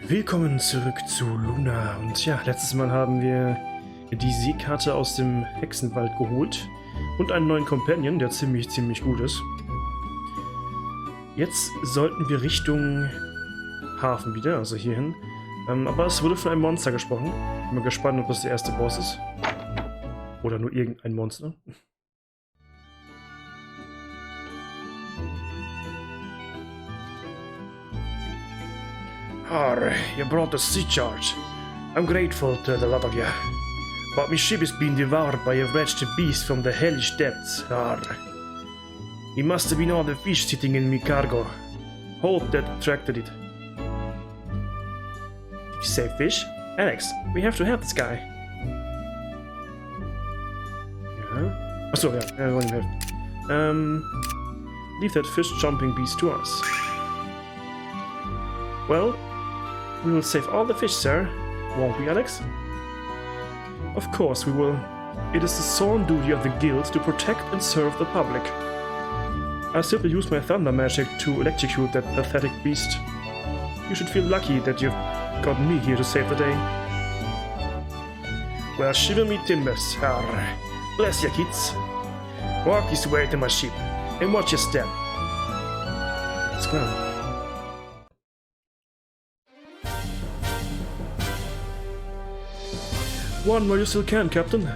Willkommen zurück zu Lunar. Und ja, letztes Mal haben wir die Seekarte aus dem Hexenwald geholt und einen neuen Companion, der ziemlich gut ist. Jetzt sollten wir Richtung Hafen wieder, also hierhin. Aber es wurde von einem Monster gesprochen. Ich bin mal gespannt, ob das der erste Boss ist. Oder nur irgendein Monster. You brought the sea charge. I'm grateful to the lot of you. But my ship is being devoured by a wretched beast from the hellish depths. It must have been all the fish sitting in my cargo. Hope that attracted it. Did you say fish? Alex, we have to help this guy. Yeah. Achso, ja, wir wollen ihm helfen. Leave that fish-jumping beast to us. Well, we will save all the fish, sir. Won't we, Alex? Of course we will. It is the sworn duty of the guild to protect and serve the public. I'll simply use my thunder magic to electrocute that pathetic beast. You should feel lucky that you've got me here to save the day. Well, shiver me timbers, bless ya, kids. Walk this way to my ship, and watch your step. Alles klar. One while you still can, Captain.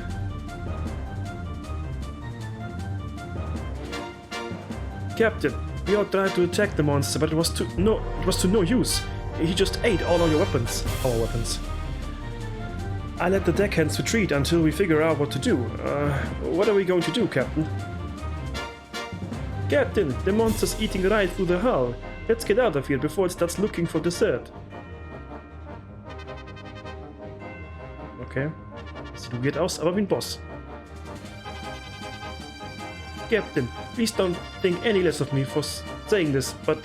Captain, we all tried to attack the monster, but it was to no use. He just ate all of your weapons. Our weapons. I let the deckhands retreat until we figure out what to do. What are we going to do, Captain? Captain, the monster's eating right through the hull. Let's get out of here before it starts looking for dessert. Okay. Sieht weird aus, aber wie ein Boss. Captain, please don't think any less of me for saying this, but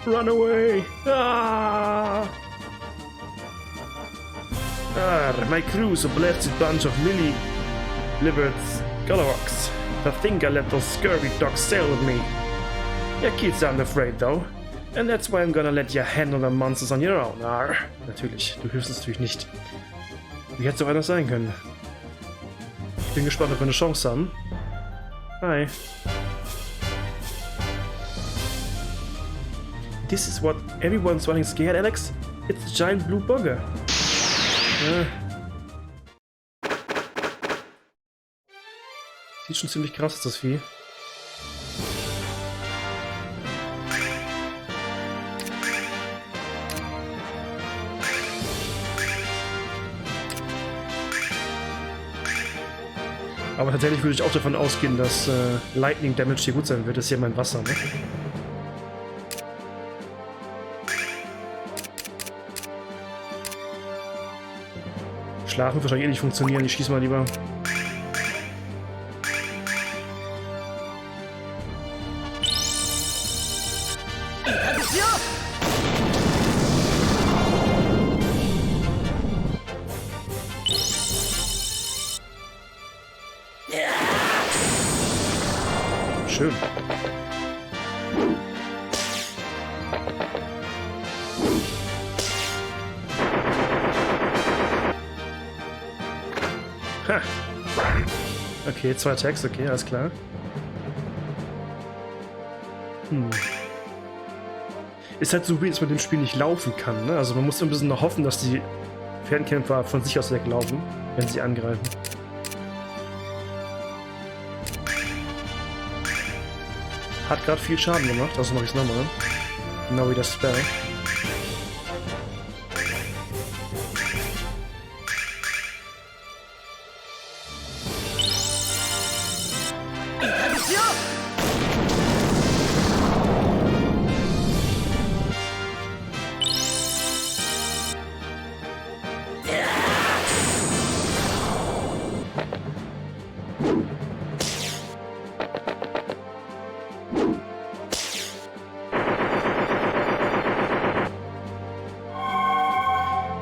run away! My crew's a blasted bunch of lily-livered skullarocks. I think I let those scurvy dogs sail with me. Your kids aren't afraid though, and that's why I'm gonna let you handle the monsters on your own. Natürlich, du hilfst uns natürlich nicht. Wie hätte es doch anders sein können? Ich bin gespannt, ob wir eine Chance haben. Hi. This is what everyone's running scared, Alex? It's a giant blue bugger. Sieht schon ziemlich krass aus, das Vieh. Aber tatsächlich würde ich auch davon ausgehen, dass Lightning Damage hier gut sein wird. Das ist hier mein Wasser, ne? Schlafen wird wahrscheinlich eh nicht funktionieren. Ich schieße mal lieber. Schön. Ha. Okay, 2 Attacks, okay, alles klar. Ist halt so weird, dass man dem Spiel nicht laufen kann, ne? Also man muss ein bisschen noch hoffen, dass die Fernkämpfer von sich aus weglaufen, wenn sie angreifen. Hat gerade viel Schaden gemacht, also mache ich es nochmal. Genau wie das Spell.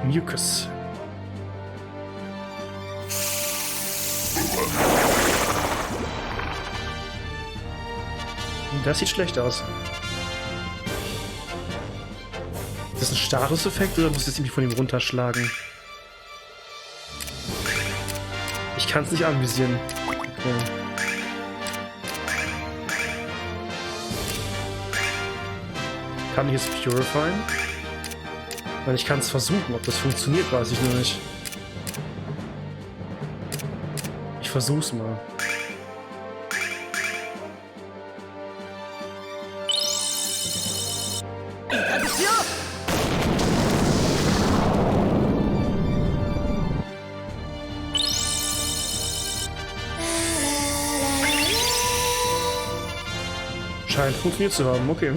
Mucus. Das sieht schlecht aus. Ist das ein Statuseffekt oder muss ich das irgendwie von ihm runterschlagen? Ich kann es nicht anvisieren. Okay. Kann ich es purifieren? Weil ich kann es versuchen. Ob das funktioniert, weiß ich nur nicht. Ich versuch's mal. Scheint funktioniert zu haben, okay.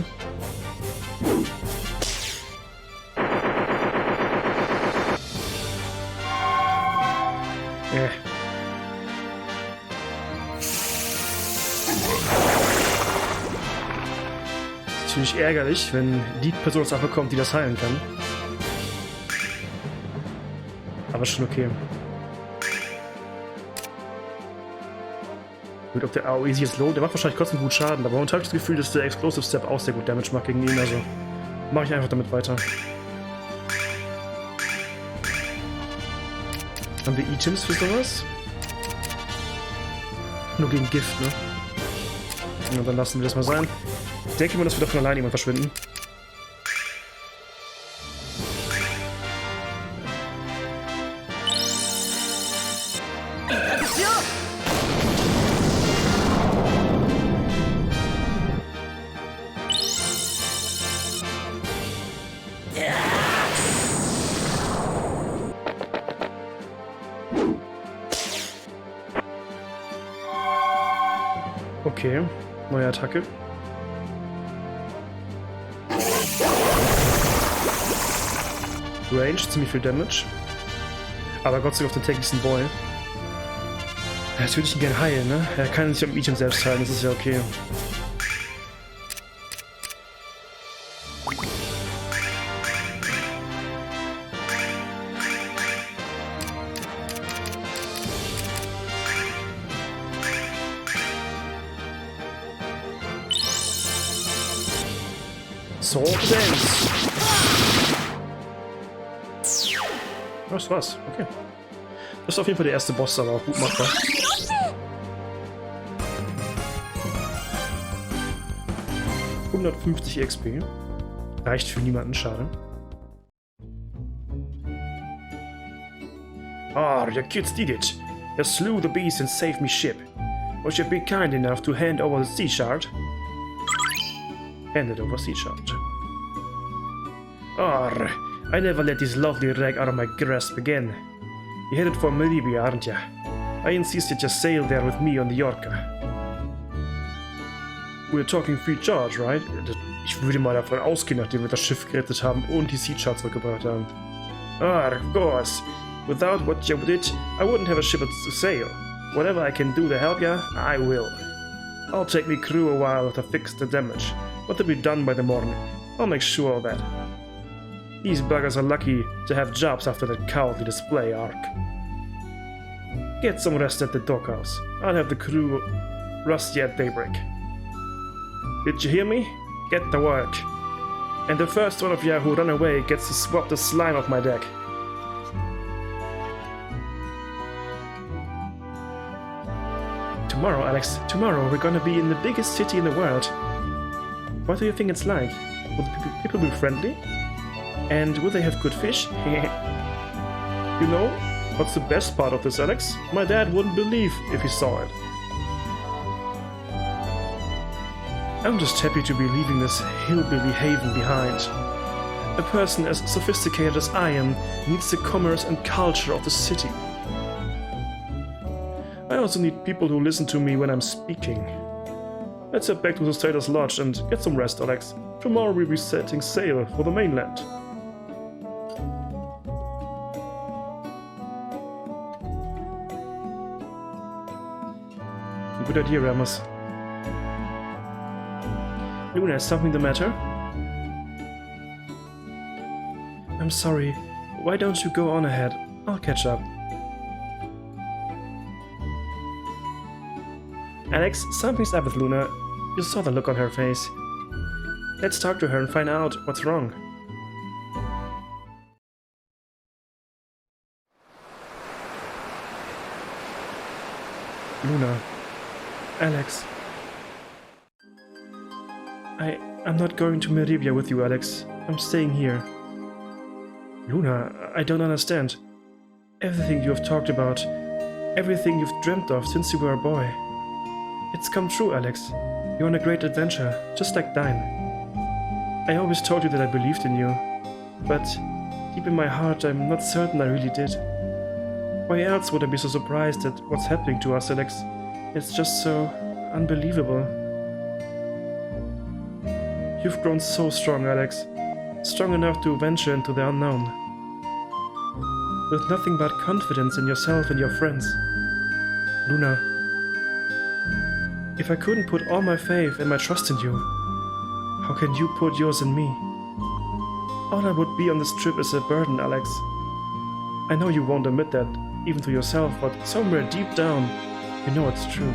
Ziemlich ärgerlich, wenn die Person Sache kommt, die das heilen kann. Aber schon okay. Gut, ob der AOE sich jetzt lohnt, der macht wahrscheinlich trotzdem gut Schaden, aber momentan habe ich das Gefühl, dass der Explosive Step auch sehr gut Damage macht gegen ihn, also mache ich einfach damit weiter. Haben wir Items für sowas? Nur gegen Gift, ne? Und dann lassen wir das mal sein. Ich denke mal, dass wir doch von alleine jemand verschwinden. Okay, neue Attacke. Range, ziemlich viel Damage. Aber Gott sei Dank auf den täglichsten Boy. Jetzt würde ich ihn gerne heilen, ne? Er kann sich am Item selbst heilen, das ist ja okay. Sword Dance. Das war's, okay. Das ist auf jeden Fall der erste Boss, aber auch gut machbar. $150 XP. Reicht für niemanden, schade. Ah, your kids did it. You slew the beast and saved me ship. Was you be kind enough to hand over the sea shard? Handed over sea shard. Arr, I never let this lovely rag out of my grasp again. You're headed for Melibia, aren't ya? I insist that you sail there with me on the Yorka. We're talking free charge, right? Ich würde mal davon ausgehen, nachdem wir das Schiff gerettet haben und die Sea Shard zurückgebracht haben. Ah, of course. Without what you did, I wouldn't have a ship to sail. Whatever I can do to help ya, I will. I'll take me crew a while to fix the damage, but they'll be done by the morning. I'll make sure of that. These buggers are lucky to have jobs after that cowardly display arc. Get some rest at the dockhouse. I'll have the crew rusty at daybreak. Did you hear me? Get to work. And the first one of you who run away gets to swap the slime off my deck. Tomorrow, Alex, tomorrow we're gonna be in the biggest city in the world. What do you think it's like? Will the people be friendly? And will they have good fish? You know, what's the best part of this, Alex? My dad wouldn't believe if he saw it. I'm just happy to be leaving this hillbilly haven behind. A person as sophisticated as I am needs the commerce and culture of the city. I also need people who listen to me when I'm speaking. Let's head back to the Sailor's Lodge and get some rest, Alex. Tomorrow we'll be setting sail for the mainland. Good idea, Ramos. Lunar, is something the matter? I'm sorry. Why don't you go on ahead? I'll catch up. Alex, something's up with Lunar. You saw the look on her face. Let's talk to her and find out what's wrong. Luna. Alex. I'm not going to Merivia with you, Alex. I'm staying here. Luna, I don't understand. Everything you have talked about, everything you've dreamt of since you were a boy. It's come true, Alex. You're on a great adventure, just like Dine. I always told you that I believed in you, but deep in my heart I'm not certain I really did. Why else would I be so surprised at what's happening to us, Alex? It's just so unbelievable. You've grown so strong, Alex. Strong enough to venture into the unknown. With nothing but confidence in yourself and your friends. Luna, if I couldn't put all my faith and my trust in you, how can you put yours in me? All I would be on this trip is a burden, Alex. I know you won't admit that, even to yourself, but somewhere deep down, you know it's true.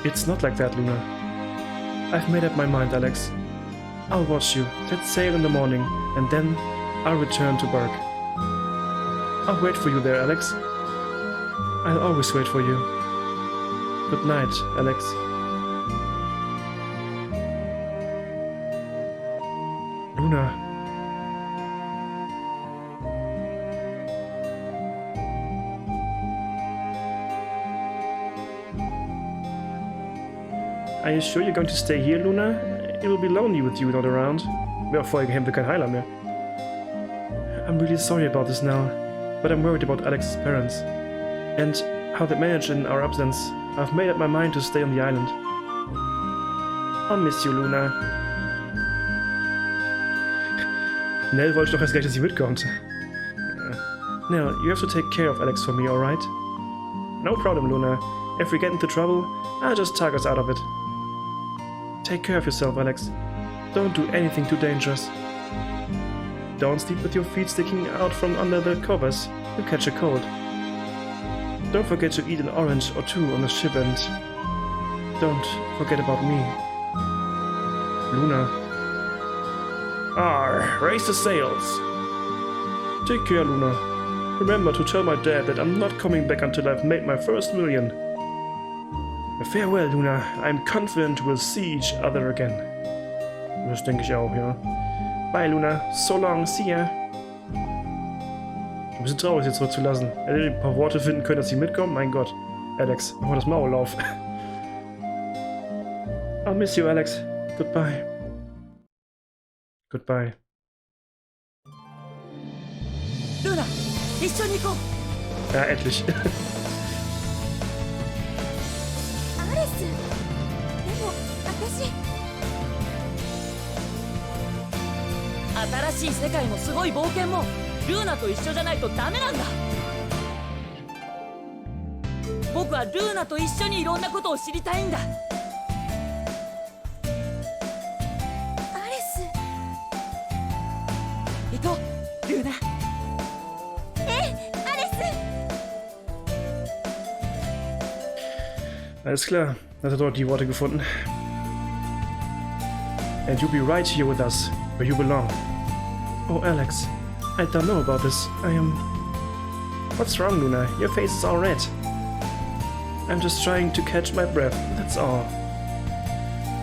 It's not like that, Luna. I've made up my mind, Alex. I'll watch you. Let's sail in the morning, and then I'll return to Berg. I'll wait for you there, Alex. I'll always wait for you. Good night, Alex. Luna. Are you sure you're going to stay here, Luna? It will be lonely with you not around. We are following him to kein Heiler mehr. I'm really sorry about this now, but I'm worried about Alex's parents. And how they manage in our absence. I've made up my mind to stay on the island. I'll miss you, Luna. Nell wollte doch erst gleich, dass sie mitkommt. Nell, you have to take care of Alex for me, alright? No problem, Luna. If we get into trouble, I'll just tug us out of it. Take care of yourself, Alex. Don't do anything too dangerous. Don't sleep with your feet sticking out from under the covers. You'll catch a cold. Don't forget to eat an orange or two on the ship, and don't forget about me. Luna. Raise the sails. Take care, Luna. Remember to tell my dad that I'm not coming back until I've made my first million. Farewell, Luna. I'm confident we'll see each other again. Das denke ich auch, ja. Bye, Luna. So long. See ya. Ein bisschen traurig, sie zurückzulassen. Hätte ein paar Worte finden können, dass sie mitkommen. Mein Gott. Alex, mach mal das Maul auf. I'll miss you, Alex. Goodbye. Goodbye. Luna, 一緒に行こう。 Ja, endlich. アレス、でも私。新しい世界もすごい冒険もルーナと一緒じゃないとダメなんだ。僕はルーナと一緒にいろんなことを知りたいんだ。アレス、行こう、ルーナ。Alles klar, hat er dort die Worte gefunden. And you'll be right here with us, where you belong. Oh, Alex, I don't know about this. I am... What's wrong, Luna? Your face is all red. I'm just trying to catch my breath, that's all.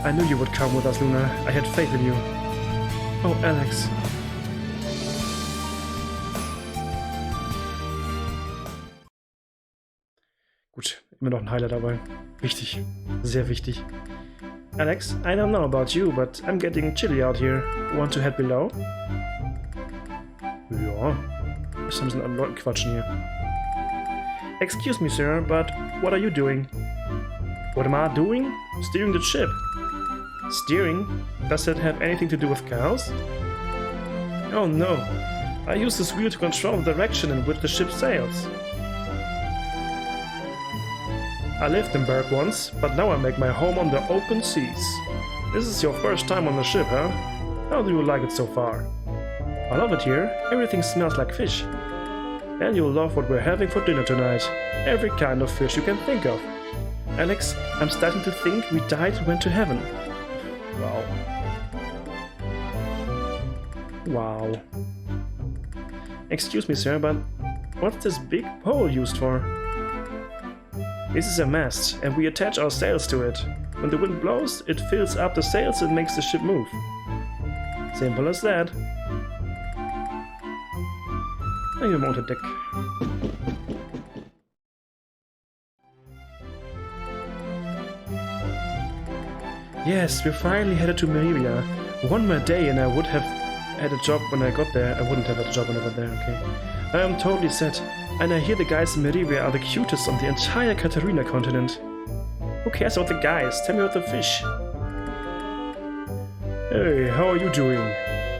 I knew you would come with us, Luna. I had faith in you. Oh, Alex. Gut, immer noch ein Heiler dabei. Wichtig. Sehr wichtig. Alex, I don't know about you, but I'm getting chilly out here. Want to head below? Ja. Muss ein bisschen an Leuten quatschen hier. Excuse me, sir, but what are you doing? What am I doing? Steering the ship. Steering? Does that have anything to do with cows? Oh no. I use this wheel to control the direction in which the ship sails. I lived in Berg once, but now I make my home on the open seas. This is your first time on the ship, huh? How do you like it so far? I love it here. Everything smells like fish. And you'll love what we're having for dinner tonight. Every kind of fish you can think of. Alex, I'm starting to think we died and went to heaven. Wow. Wow. Excuse me, sir, but what's this big pole used for? This is a mast, and we attach our sails to it. When the wind blows, it fills up the sails and makes the ship move. Simple as that. Dann gehen wir unter Deck. Yes, we're finally headed to Meribia. One more day and I would have had a job when I got there. I wouldn't have had a job when I got there, okay. I am totally set, and I hear the guys in Meribia are the cutest on the entire Katarina continent. Who cares about the guys? Tell me about the fish. Hey, how are you doing?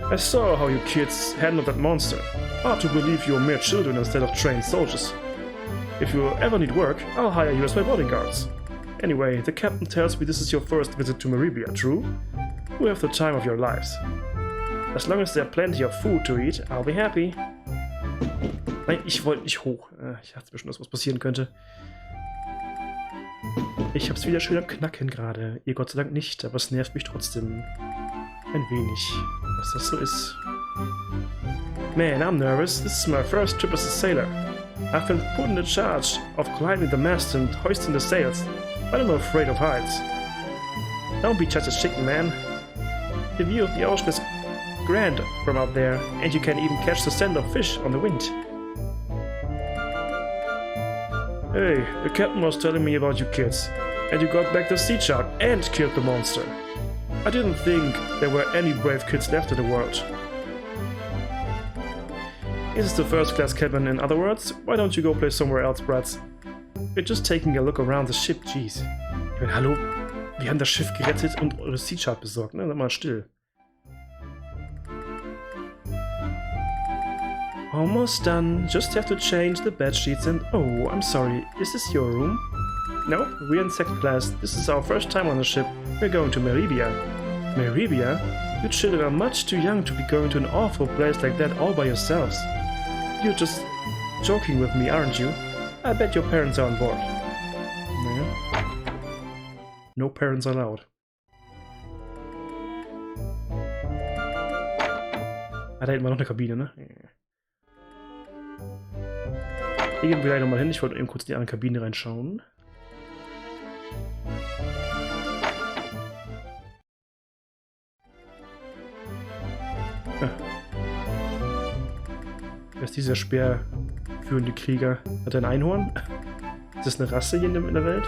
I saw how you kids handled that monster. Hard to believe you're mere children instead of trained soldiers. If you ever need work, I'll hire you as my bodyguards. Anyway, the captain tells me this is your first visit to Meribia, true? You have the time of your lives. As long as there's plenty of food to eat, I'll be happy. Nein, ich wollte nicht hoch. Ich dachte mir schon, dass was passieren könnte. Ich hab's wieder schön am Knacken gerade. Ihr Gott sei Dank nicht, aber es nervt mich trotzdem ein wenig, dass das so ist. Man, I'm nervous. This is my first trip as a sailor. I've been put in charge of climbing the mast and hoisting the sails, but I'm not afraid of heights. Don't be just a chicken, man. The view of the ocean is grand from out there, and you can even catch the scent of fish on the wind. Hey, the captain was telling me about you kids, and you got back the sea shark and killed the monster. I didn't think there were any brave kids left in the world. Is this the first class cabin, in other words? Why don't you go play somewhere else, brats? We're just taking a look around the ship, jeez. Ich meine, hallo, wir haben das Schiff gerettet und eure Sea Shark besorgt, ne? Sag mal still. Almost done. Just have to change the bed sheets and... Oh, I'm sorry. Is this your room? No, we're in second class. This is our first time on the ship. We're going to Meribia. Meribia? You children are much too young to be going to an awful place like that all by yourselves. You're just joking with me, aren't you? I bet your parents are on board. Naja. No parents allowed. Ah, da hinten war noch eine Kabine, ne? Hier gehen wir gleich nochmal hin. Ich wollte eben kurz in die andere Kabine reinschauen. Ah. Wer ist dieser speerführende Krieger? Hat er ein Einhorn? Ist das eine Rasse hier in der Welt?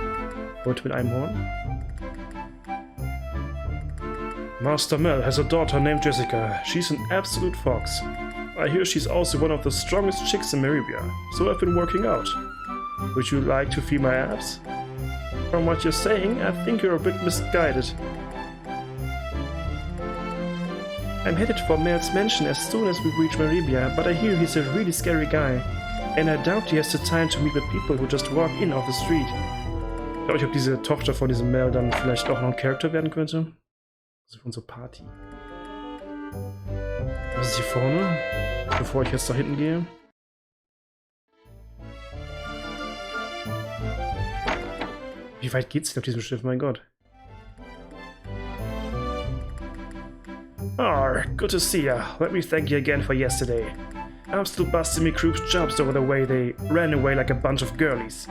Leute mit einem Horn? Master Mel has a daughter named Jessica. She's an absolute fox. I hear she's also one of the strongest chicks in Meribia, so I've been working out. Would you like to feel my abs? From what you're saying, I think you're a bit misguided. I'm headed for Mel's mansion as soon as we reach Meribia, but I hear he's a really scary guy. And I doubt he has the time to meet the people who just walk in off the street. Ich glaube, ob diese Tochter von diesem Mel dann vielleicht auch noch ein Charakter werden könnte. Also für unsere Party. Was ist hier vorne? Bevor ich jetzt da hinten gehe. Wie weit geht's denn auf diesem Schiff? Mein Gott. Ah, good to see ya. Let me thank you again for yesterday. I'm still busting me crew's chops over the way they ran away like a bunch of girlies.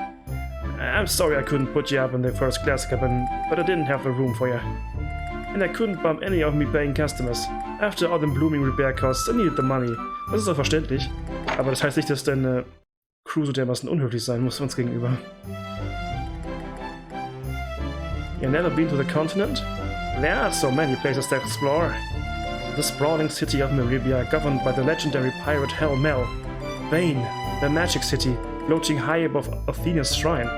I'm sorry I couldn't put you up in the first class cabin, but I didn't have the room for you. And I couldn't bump any of me paying customers. After all them blooming repair costs, I needed the money. Das ist auch verständlich. Aber das heißt nicht, dass deine Crew so dermaßen unhöflich sein muss uns gegenüber. You've never been to the continent? There are so many places to explore. The sprawling city of Meribia, governed by the legendary pirate Hell Mel. Vane, the magic city, floating high above Athena's shrine.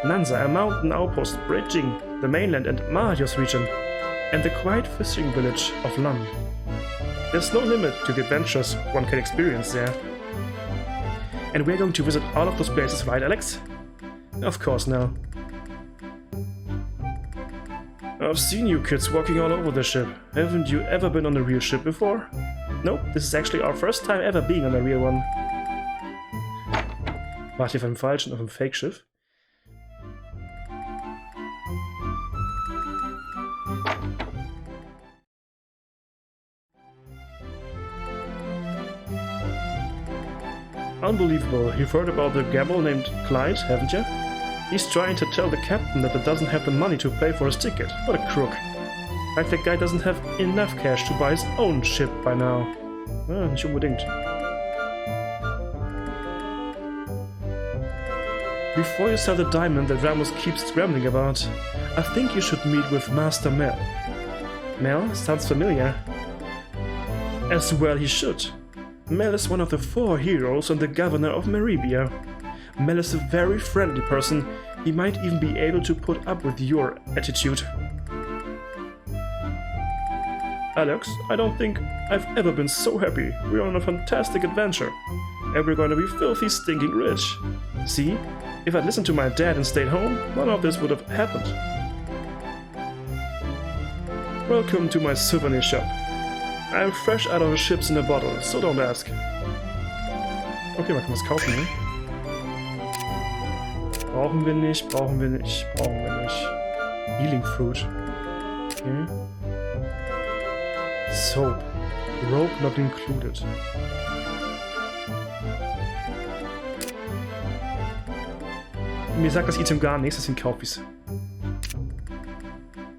Nanza, a mountain outpost bridging the mainland and Marios region. And the quiet fishing village of Lan. There's no limit to the adventures one can experience there. And we're going to visit all of those places, right, Alex? Of course, now. I've seen you kids walking all over the ship. Haven't you ever been on a real ship before? Nope, this is actually our first time ever being on a real one. Wart ihr auf einem falschen, auf einem Fake-Schiff? Unbelievable. You've heard about the gamble named Clyde, haven't you? He's trying to tell the captain that he doesn't have the money to pay for his ticket. What a crook. Like that guy doesn't have enough cash to buy his own ship by now. Ah, nicht unbedingt. Before you sell the diamond that Ramos keeps scrambling about, I think you should meet with Master Mel. Mel? Sounds familiar. As well he should. Mel is one of the 4 heroes and the governor of Meribia. Mel is a very friendly person. He might even be able to put up with your attitude. Alex, I don't think I've ever been so happy. We're on a fantastic adventure. And we're gonna be filthy stinking rich. See? If I'd listened to my dad and stayed home, none of this would have happened. Welcome to my souvenir shop. I'm fresh out of the ships in a bottle, so don't ask. Okay, man kann was kaufen, ne? Brauchen wir nicht, brauchen wir nicht, brauchen wir nicht. Healing Fruit. Okay. Soap. Rope not included. Mir sagt das Item gar nichts, deswegen kaufe ich's.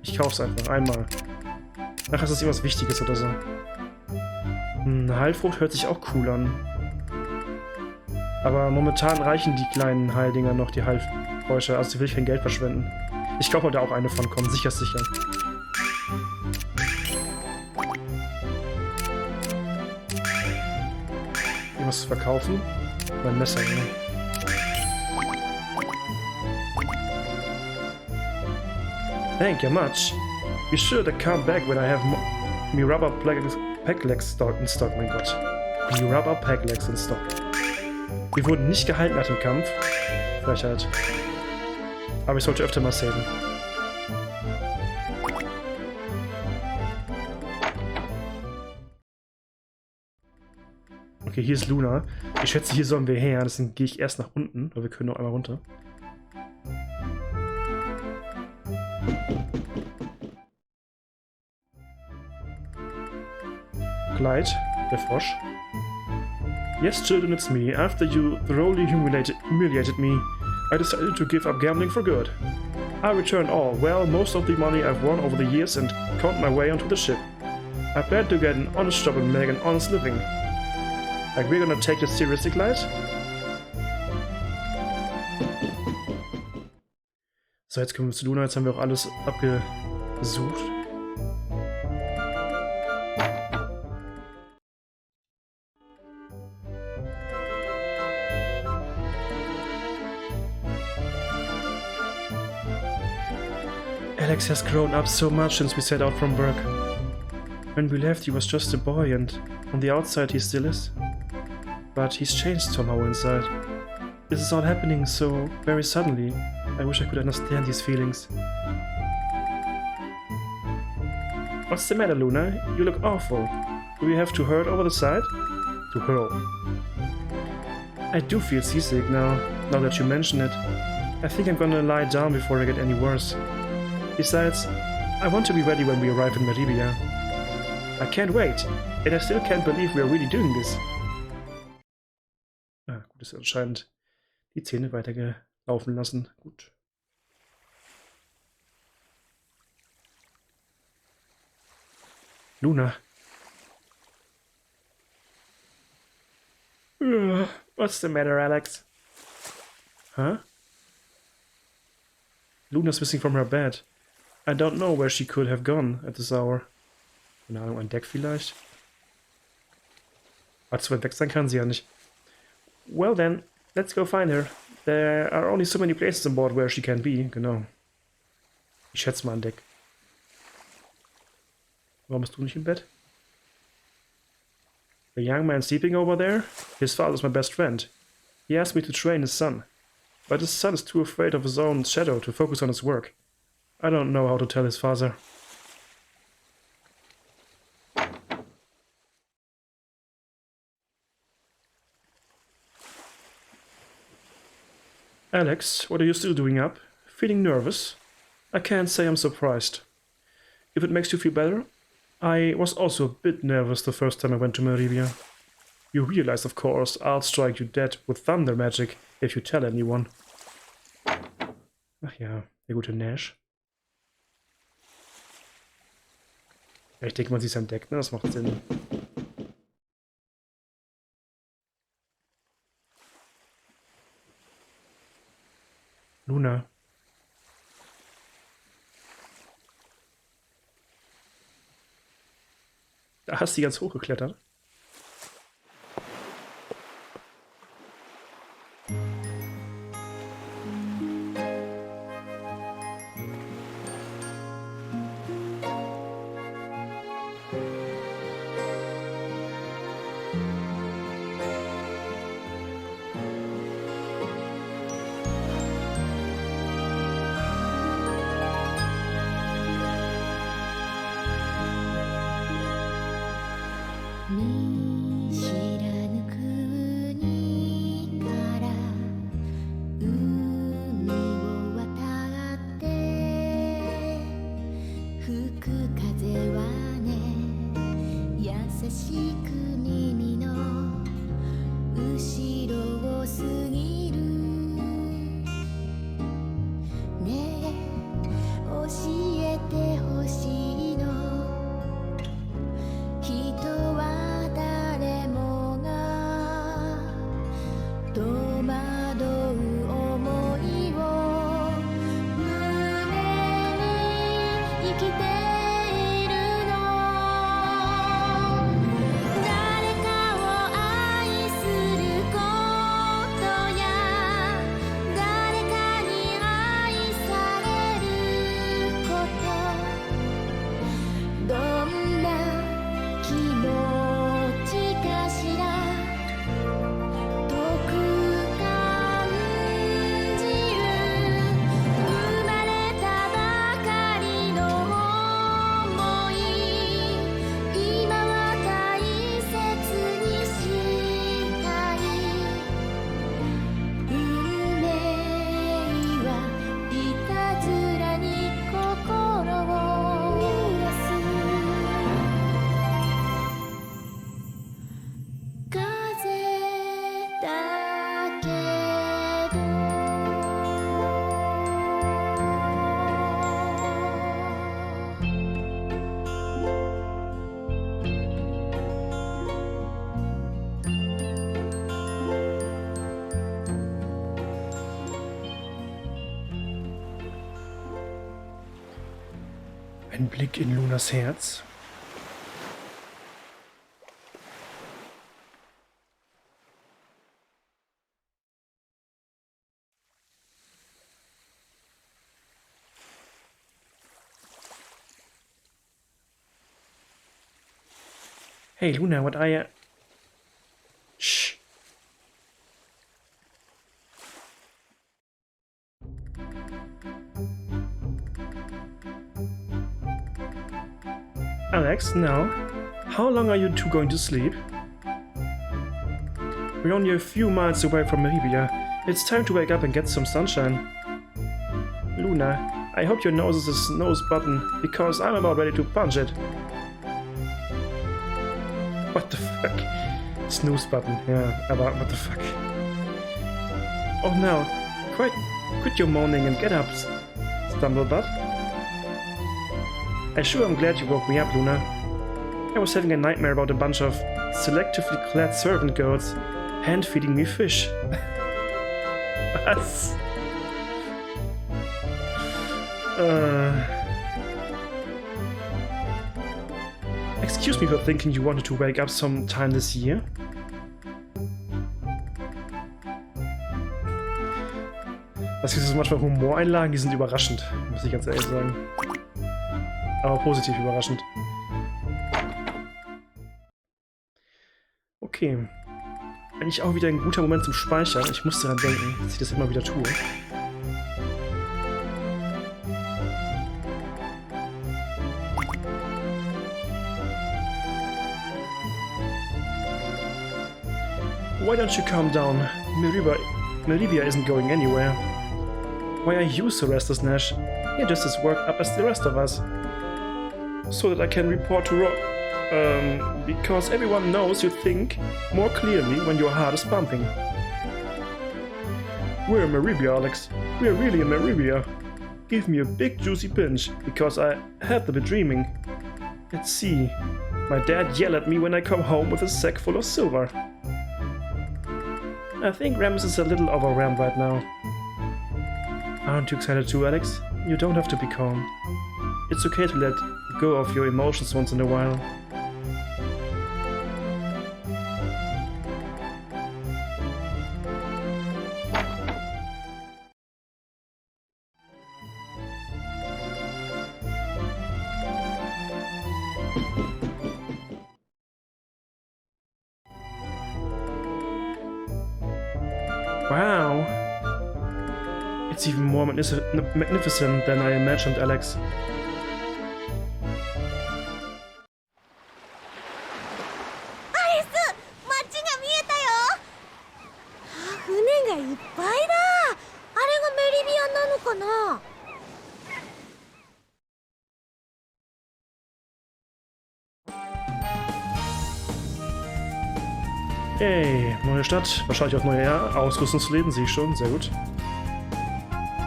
Ich kauf's einfach, einmal. Nachher ist das irgendwas Wichtiges oder so. Eine Heilfrucht hört sich auch cool an. Aber momentan reichen die kleinen Heildinger noch, die Heilfrüchte, also will ich kein Geld verschwenden. Ich kaufe da auch eine von, komm, sicher, sicher. Irgendwas zu verkaufen? Mein Messer, ne? Thank you much. Be sure to come back when I have me rubber Packlegs in stock, mein Gott. Me rubber Packlegs in stock. Wir wurden nicht gehalten nach dem Kampf. Frechheit. Aber ich sollte öfter mal saven. Okay, hier ist Lunar. Ich schätze, hier sollen wir her. Deswegen gehe ich erst nach unten, weil wir können noch einmal runter. Clyde, der Frosch. Yes, children, it's me. After you thoroughly humiliated me, I decided to give up gambling for good. I returned all, well, most of the money I've won over the years and conned my way onto the ship. I plan to get an honest job and make an honest living. Like, we're gonna take this seriously, Clyde? So, jetzt kommen wir zu Luna. Jetzt haben wir auch alles abgesucht. Alex has grown up so much since we set out from work. When we left, he was just a boy, and on the outside he still is. But he's changed somehow inside. This is all happening so very suddenly. I wish I could understand these feelings. What's the matter, Luna? You look awful. Do we have to hurt over the side? To hurl. I do feel seasick now that you mention it. I think I'm gonna lie down before I get any worse. Besides, I want to be ready when we arrive in Meribia. I can't wait, and I still can't believe we are really doing this. Ah, gut, ist anscheinend die Zähne weitergelaufen lassen. Gut. Luna. What's the matter, Alex? Huh? Luna's missing from her bed. I don't know where she could have gone at this hour. Keine Ahnung, ein Deck vielleicht? Aber zu weit weg sein kann sie ja nicht. Well then, let's go find her. There are only so many places on board where she can be. Genau. Ich schätze mal ein Deck. Warum bist du nicht im Bett? The young man sleeping over there? His father's my best friend. He asked me to train his son. But his son is too afraid of his own shadow to focus on his work. I don't know how to tell his father. Alex, what are you still doing up? Feeling nervous? I can't say I'm surprised. If it makes you feel better, I was also a bit nervous the first time I went to Meribia. You realize, of course, I'll strike you dead with thunder magic if you tell anyone. Ach ja, der gute Nash. Ja, ich denke, man sieht es entdeckt, ne? Das macht Sinn. Lunar. Da hast du ganz hochgeklettert. Ein Blick in Lunas Herz. Hey Luna, what are you? Shh. Alex, now, how long are you two going to sleep? We're only a few miles away from Arabia. It's time to wake up and get some sunshine. Luna, I hope your nose is a snooze button, because I'm about ready to punch it. What the fuck? Snooze button, yeah, aber what the fuck? Oh no, quit your moaning and get up, Stumblebutt. I sure am glad you woke me up, Luna. I was having a nightmare about a bunch of selectively clad servant girls hand-feeding me fish. Was? Excuse me for thinking you wanted to wake up sometime this year. Das ist manchmal Humoreinlagen, die sind überraschend, muss ich ganz ehrlich sagen. Aber positiv überraschend. Okay. Eigentlich auch wieder ein guter Moment zum Speichern. Ich muss daran denken, dass ich das immer wieder tue. Why don't you calm down? Meribia isn't going anywhere. Why are you so restless, Nash? You're just as worked up as the rest of us. So that I can report to because everyone knows you think more clearly when your heart is pumping. We're in Meribia, Alex. We're really in Meribia. Give me a big juicy pinch, because I had to be dreaming. Let's see. My dad yelled at me when I come home with a sack full of silver. I think Rams is a little overwhelmed right now. Aren't you excited too, Alex? You don't have to be calm. It's okay to let go of your emotions once in a while. Wow! It's even more magnificent than I imagined, Alex. Hey, neue Stadt, wahrscheinlich auch neue Ausrüstungsläden, sehe ich schon, sehr gut.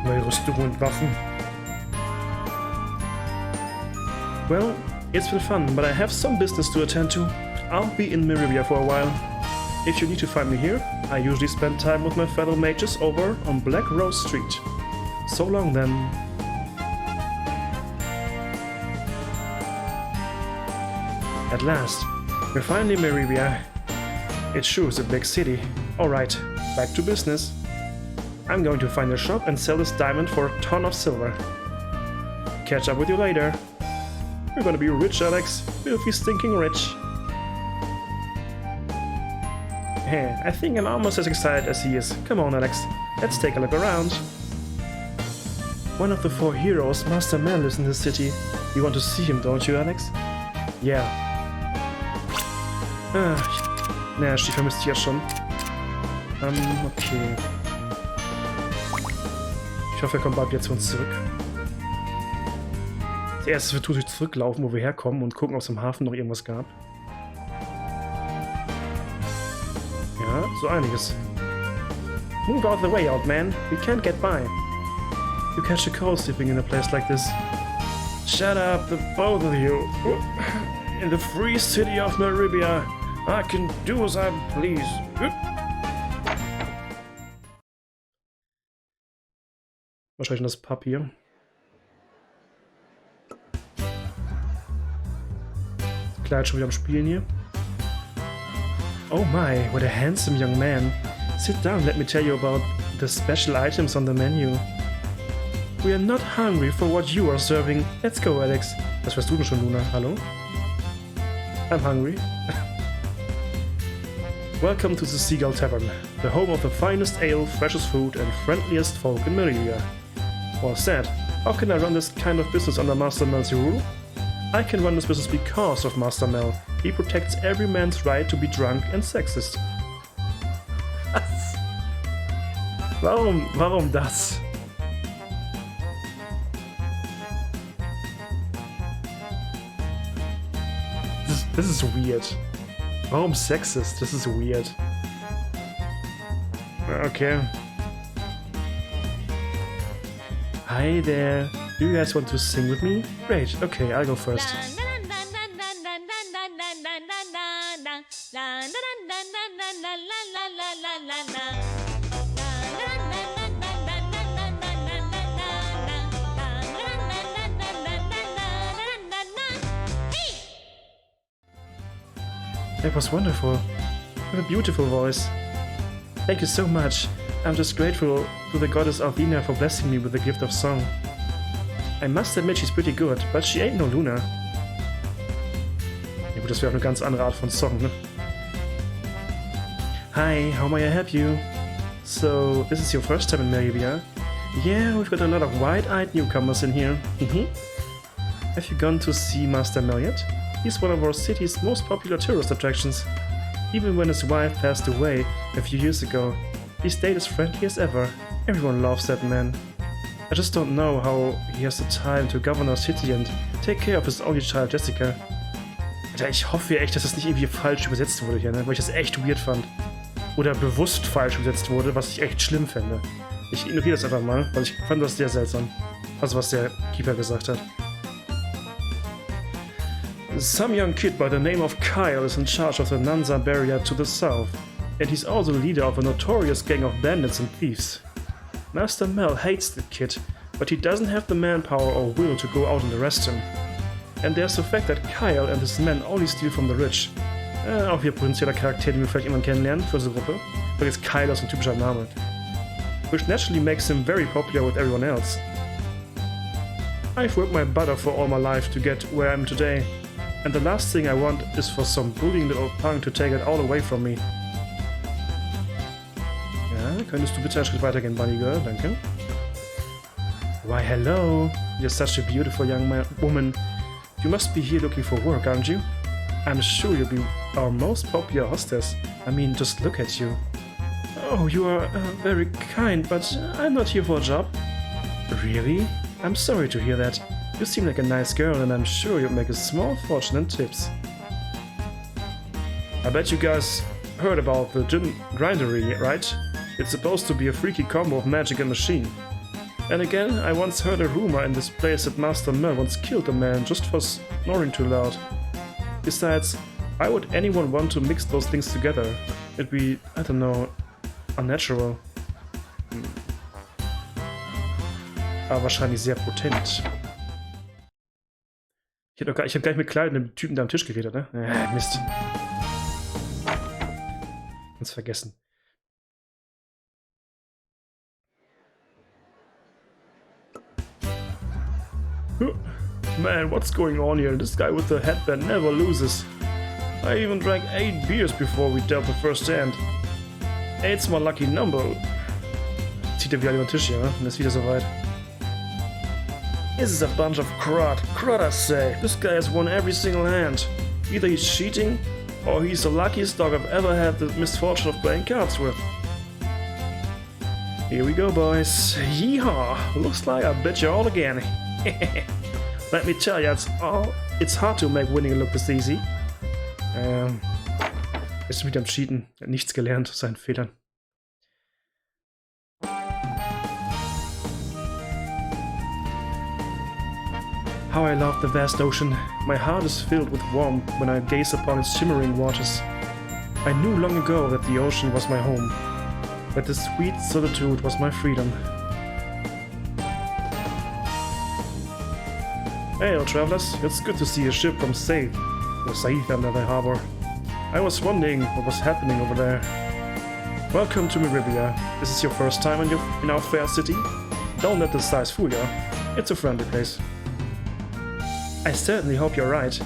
Neue Rüstungen und Waffen. Well, it's been fun, but I have some business to attend to. I'll be in Meribia for a while. If you need to find me here, I usually spend time with my fellow mages over on Black Rose Street. So long then. At last, we're finally in Meribia. It sure is a big city. Alright, back to business. I'm going to find a shop and sell this diamond for a ton of silver. Catch up with you later. We're gonna be rich, Alex. Filthy stinking rich. Hey, I think I'm almost as excited as he is. Come on, Alex. Let's take a look around. One of the 4 heroes, Master Mel, lives in the city. You want to see him, don't you, Alex? Yeah. Naja, die vermisst ja schon. Okay. Ich hoffe, er kommt bald wieder zu uns zurück. Als erstes wird wir zurücklaufen, wo wir herkommen und gucken, ob es im Hafen noch irgendwas gab. Ja, so einiges. Move out of the way, old man. We can't get by. You catch a cold sleeping in a place like this. Shut up, the both of you. In the free city of Meribia. I can do as I please. Wahrscheinlich das Papier. Das Kleid schon wieder am Spielen hier. Oh my, what a handsome young man. Sit down, let me tell you about the special items on the menu. We are not hungry for what you are serving. Let's go, Alex. Was weißt du denn schon, Luna? Hallo? I'm hungry. Welcome to the Seagull Tavern, the home of the finest ale, freshest food and friendliest folk in Meribia. Well said. How can I run this kind of business under Master Mel's rule? I can run this business because of Master Mel. He protects every man's right to be drunk and sexist. Warum das? This is weird. Warum sexist? This is weird. Okay. Hi there. Do you guys want to sing with me? Great. Okay, I'll go first. That was wonderful. You have a beautiful voice. Thank you so much. I'm just grateful to the goddess Athena for blessing me with the gift of song. I must admit she's pretty good, but she ain't no Lunar. Ja gut, das wäre auch eine ganz andere Art von Song, ne? Hi, how may I help you? So, this is your first time in Meribia? Yeah, we've got a lot of wide-eyed newcomers in here. Have you gone to see Master Mel yet? He's one of our city's most popular tourist attractions. Even when his wife passed away a few years ago, he stayed as friendly as ever. Everyone loves that man. I just don't know how he has the time to govern our city and take care of his only child Jessica. Alter, ich hoffe echt, dass das nicht irgendwie falsch übersetzt wurde hier, ne? Weil ich das echt weird fand. oder bewusst falsch gesetzt wurde, was ich echt schlimm finde. Ich ignoriere das einfach mal, weil ich fand das sehr seltsam. Also was der Keeper gesagt hat. Some young kid by the name of Kyle is in charge of the Nanza barrier to the south. And he's also the leader of a notorious gang of bandits and thieves. Master Mel hates the kid, but he doesn't have the manpower or will to go out and arrest him. And there's the fact that Kyle and his men only steal from the rich. Auch hier potenzieller Charakter, den wir vielleicht irgendwann kennenlernen für unsere Gruppe. Aber jetzt Kyle ist ein typischer Name. Which naturally makes him very popular with everyone else. I've worked my butt off for all my life to get where I am today. And the last thing I want is for some bullying little punk to take it all away from me. Ja, könntest du bitte einen Schritt weitergehen, Bunny Girl? Danke. Why, hello. You're such a beautiful young woman. You must be here looking for work, aren't you? I'm sure you'll be our most popular hostess. I mean, just look at you. Oh, you are very kind, but I'm not here for a job. Really? I'm sorry to hear that. You seem like a nice girl, and I'm sure you'll make a small fortune in tips. I bet you guys heard about the gin grindery, right? It's supposed to be a freaky combo of magic and machine. And again, I once heard a rumor in this place that Master Mel once killed a man just for snoring too loud. Besides, why would anyone want to mix those things together? It'd be, I don't know, unnatural. Aber wahrscheinlich sehr potent. Ich hab gar nicht mit Kleid mit dem Typen da am Tisch geredet, ne? Mist. Ganz vergessen. Man, what's going on here? This guy with the headband never loses. I even drank 8 beers before we dealt the first hand. 8's my lucky number. Zieht er wieder über den Tisch hier, ne? Und ist wieder soweit. This is a bunch of crud. Crud, I say. This guy has won every single hand. Either he's cheating, or he's the luckiest dog I've ever had the misfortune of playing cards with. Here we go, boys. Yeehaw! Looks like I bet you all again. Let me tell you, it's hard to make winning look this easy. Ist wieder am Cheaten. Er hat nichts gelernt aus seinen Fehlern. How I love the vast ocean. My heart is filled with warmth when I gaze upon its shimmering waters. I knew long ago that the ocean was my home, that the sweet solitude was my freedom. Hey, old travelers, it's good to see a ship from Saith under the harbor. I was wondering what was happening over there. Welcome to Meribia. This is your first time in our fair city? Don't let the size fool you. It's a friendly place. I certainly hope you're right.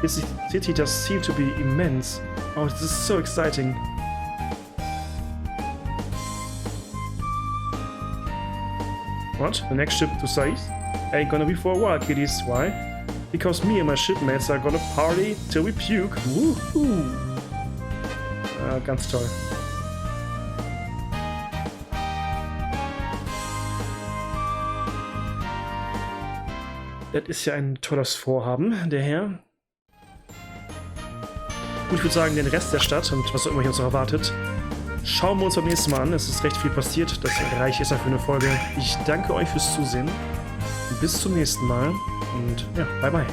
This city does seem to be immense. Oh, this is so exciting. What? The next ship to Saith? Ain't gonna be for a while, kiddies. Why? Because me and my shipmates are gonna party till we puke. Woohoo! Ganz toll. Das ist ja ein tolles Vorhaben, der Herr. Gut, ich würde sagen, den Rest der Stadt und was auch immer hier uns noch erwartet, schauen wir uns beim nächsten Mal an. Es ist recht viel passiert, das reich ist ja für eine Folge. Ich danke euch fürs Zusehen. Bis zum nächsten Mal und ja, bye bye.